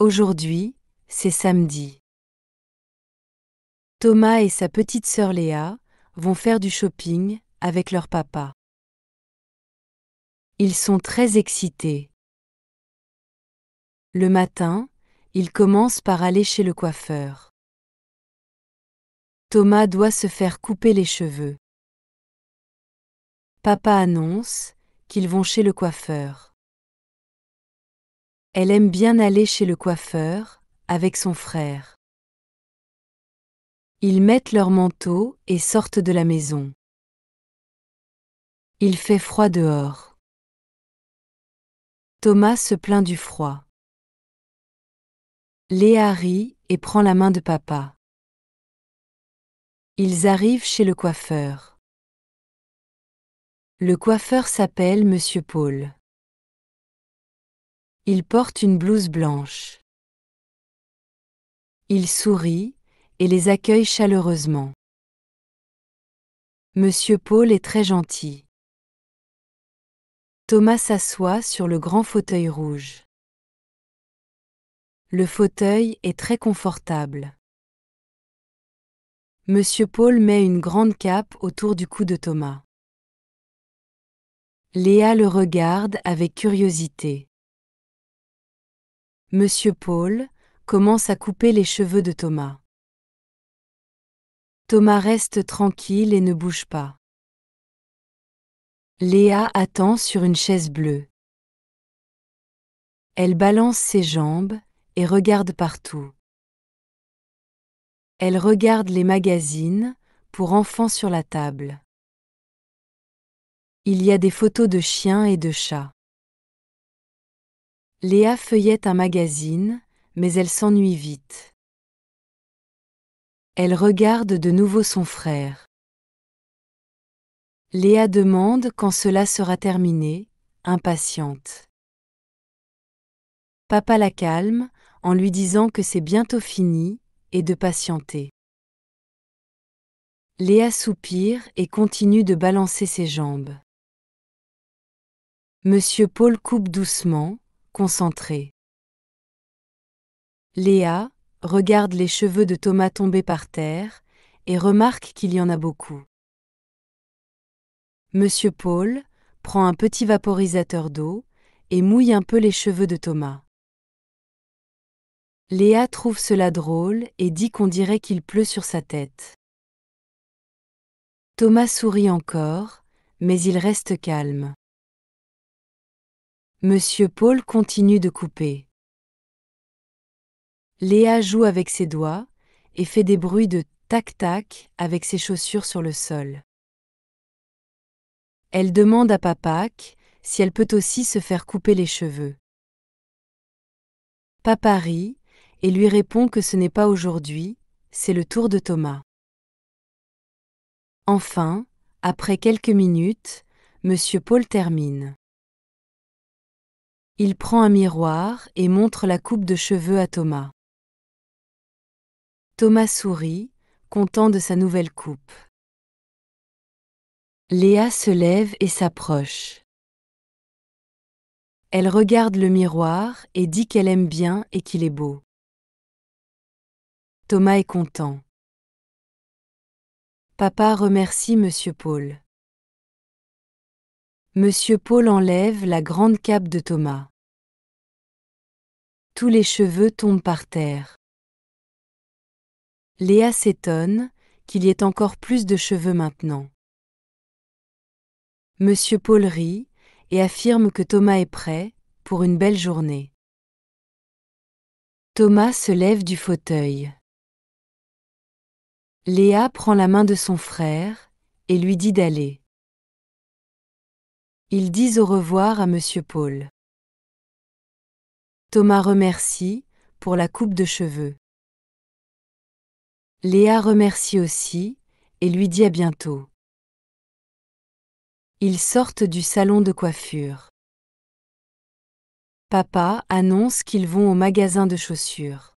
Aujourd'hui, c'est samedi. Thomas et sa petite sœur Léa vont faire du shopping avec leur papa. Ils sont très excités. Le matin, ils commencent par aller chez le coiffeur. Thomas doit se faire couper les cheveux. Papa annonce qu'ils vont chez le coiffeur. Elle aime bien aller chez le coiffeur avec son frère. Ils mettent leur manteau et sortent de la maison. Il fait froid dehors. Thomas se plaint du froid. Léa rit et prend la main de papa. Ils arrivent chez le coiffeur. Le coiffeur s'appelle Monsieur Paul. Il porte une blouse blanche. Il sourit et les accueille chaleureusement. Monsieur Paul est très gentil. Thomas s'assoit sur le grand fauteuil rouge. Le fauteuil est très confortable. Monsieur Paul met une grande cape autour du cou de Thomas. Léa le regarde avec curiosité. Monsieur Paul commence à couper les cheveux de Thomas. Thomas reste tranquille et ne bouge pas. Léa attend sur une chaise bleue. Elle balance ses jambes et regarde partout. Elle regarde les magazines pour enfants sur la table. Il y a des photos de chiens et de chats. Léa feuillette un magazine, mais elle s'ennuie vite. Elle regarde de nouveau son frère. Léa demande quand cela sera terminé, impatiente. Papa la calme en lui disant que c'est bientôt fini et de patienter. Léa soupire et continue de balancer ses jambes. Monsieur Paul coupe doucement, concentré. Léa regarde les cheveux de Thomas tomber par terre et remarque qu'il y en a beaucoup. Monsieur Paul prend un petit vaporisateur d'eau et mouille un peu les cheveux de Thomas. Léa trouve cela drôle et dit qu'on dirait qu'il pleut sur sa tête. Thomas sourit encore, mais il reste calme. Monsieur Paul continue de couper. Léa joue avec ses doigts et fait des bruits de tac-tac avec ses chaussures sur le sol. Elle demande à Papaque si elle peut aussi se faire couper les cheveux. Papa rit et lui répond que ce n'est pas aujourd'hui, c'est le tour de Thomas. Enfin, après quelques minutes, Monsieur Paul termine. Il prend un miroir et montre la coupe de cheveux à Thomas. Thomas sourit, content de sa nouvelle coupe. Léa se lève et s'approche. Elle regarde le miroir et dit qu'elle aime bien et qu'il est beau. Thomas est content. Papa remercie Monsieur Paul. Monsieur Paul enlève la grande cape de Thomas. Tous les cheveux tombent par terre. Léa s'étonne qu'il y ait encore plus de cheveux maintenant. Monsieur Paul rit et affirme que Thomas est prêt pour une belle journée. Thomas se lève du fauteuil. Léa prend la main de son frère et lui dit d'aller. Ils disent au revoir à Monsieur Paul. Thomas remercie pour la coupe de cheveux. Léa remercie aussi et lui dit à bientôt. Ils sortent du salon de coiffure. Papa annonce qu'ils vont au magasin de chaussures.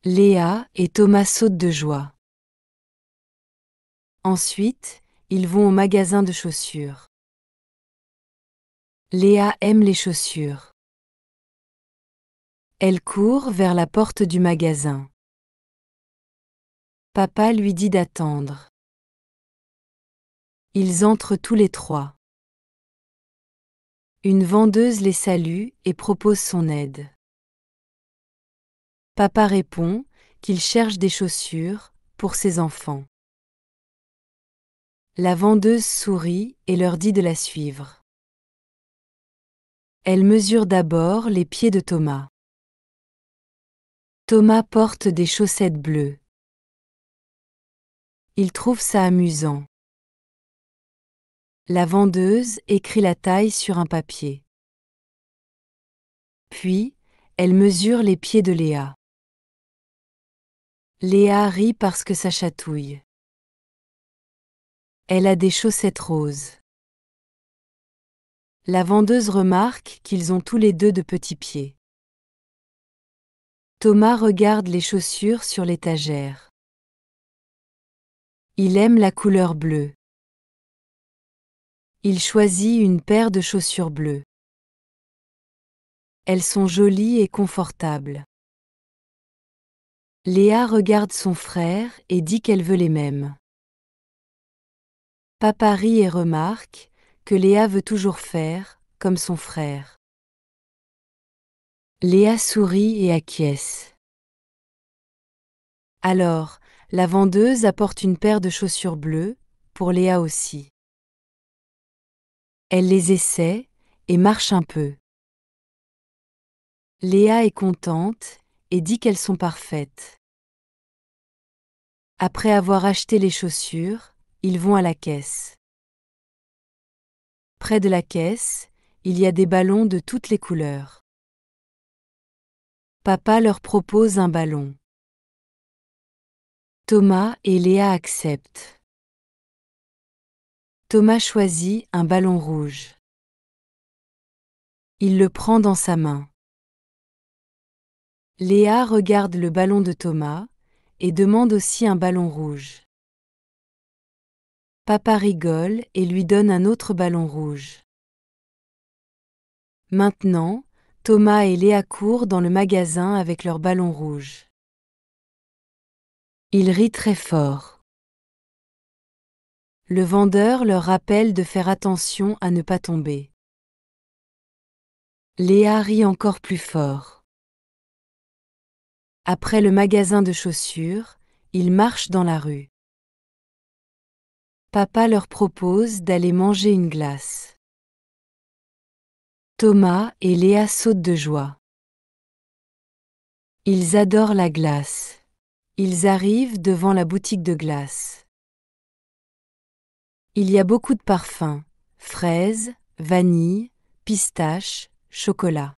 Léa et Thomas sautent de joie. Ensuite, ils vont au magasin de chaussures. Léa aime les chaussures. Elle court vers la porte du magasin. Papa lui dit d'attendre. Ils entrent tous les trois. Une vendeuse les salue et propose son aide. Papa répond qu'il cherche des chaussures pour ses enfants. La vendeuse sourit et leur dit de la suivre. Elle mesure d'abord les pieds de Thomas. Thomas porte des chaussettes bleues. Il trouve ça amusant. La vendeuse écrit la taille sur un papier. Puis, elle mesure les pieds de Léa. Léa rit parce que ça chatouille. Elle a des chaussettes roses. La vendeuse remarque qu'ils ont tous les deux de petits pieds. Thomas regarde les chaussures sur l'étagère. Il aime la couleur bleue. Il choisit une paire de chaussures bleues. Elles sont jolies et confortables. Léa regarde son frère et dit qu'elle veut les mêmes. Papa rit et remarque que Léa veut toujours faire comme son frère. Léa sourit et acquiesce. Alors, la vendeuse apporte une paire de chaussures bleues, pour Léa aussi. Elle les essaie et marche un peu. Léa est contente et dit qu'elles sont parfaites. Après avoir acheté les chaussures, ils vont à la caisse. Près de la caisse, il y a des ballons de toutes les couleurs. Papa leur propose un ballon. Thomas et Léa acceptent. Thomas choisit un ballon rouge. Il le prend dans sa main. Léa regarde le ballon de Thomas et demande aussi un ballon rouge. Papa rigole et lui donne un autre ballon rouge. Maintenant, Thomas et Léa courent dans le magasin avec leur ballon rouge. Ils rient très fort. Le vendeur leur rappelle de faire attention à ne pas tomber. Léa rit encore plus fort. Après le magasin de chaussures, ils marchent dans la rue. Papa leur propose d'aller manger une glace. Thomas et Léa sautent de joie. Ils adorent la glace. Ils arrivent devant la boutique de glace. Il y a beaucoup de parfums, fraises, vanille, pistache, chocolat.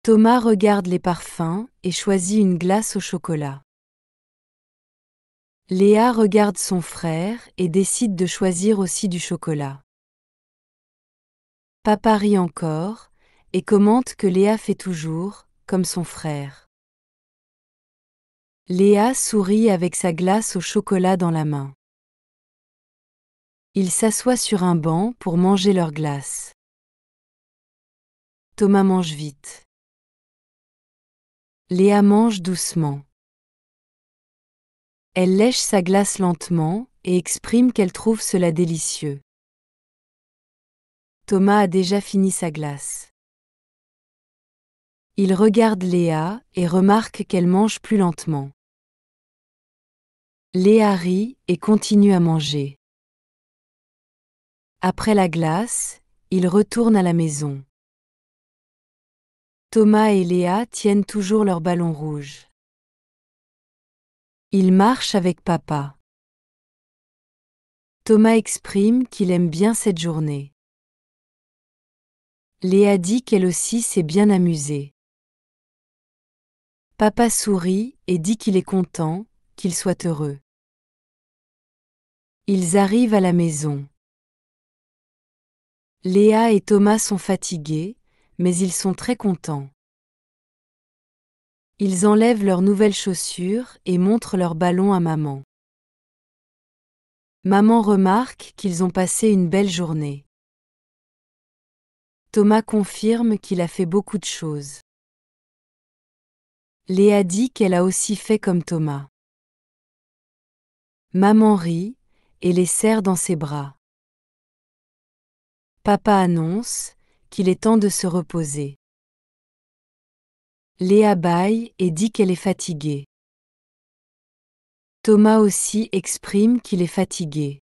Thomas regarde les parfums et choisit une glace au chocolat. Léa regarde son frère et décide de choisir aussi du chocolat. Papa rit encore et commente que Léa fait toujours comme son frère. Léa sourit avec sa glace au chocolat dans la main. Ils s'assoient sur un banc pour manger leur glace. Thomas mange vite. Léa mange doucement. Elle lèche sa glace lentement et exprime qu'elle trouve cela délicieux. Thomas a déjà fini sa glace. Il regarde Léa et remarque qu'elle mange plus lentement. Léa rit et continue à manger. Après la glace, ils retournent à la maison. Thomas et Léa tiennent toujours leur ballon rouge. Ils marchent avec papa. Thomas exprime qu'il aime bien cette journée. Léa dit qu'elle aussi s'est bien amusée. Papa sourit et dit qu'il est content, qu'il soit heureux. Ils arrivent à la maison. Léa et Thomas sont fatigués, mais ils sont très contents. Ils enlèvent leurs nouvelles chaussures et montrent leur ballon à maman. Maman remarque qu'ils ont passé une belle journée. Thomas confirme qu'il a fait beaucoup de choses. Léa dit qu'elle a aussi fait comme Thomas. Maman rit et les serre dans ses bras. Papa annonce qu'il est temps de se reposer. Léa bâille et dit qu'elle est fatiguée. Thomas aussi exprime qu'il est fatigué.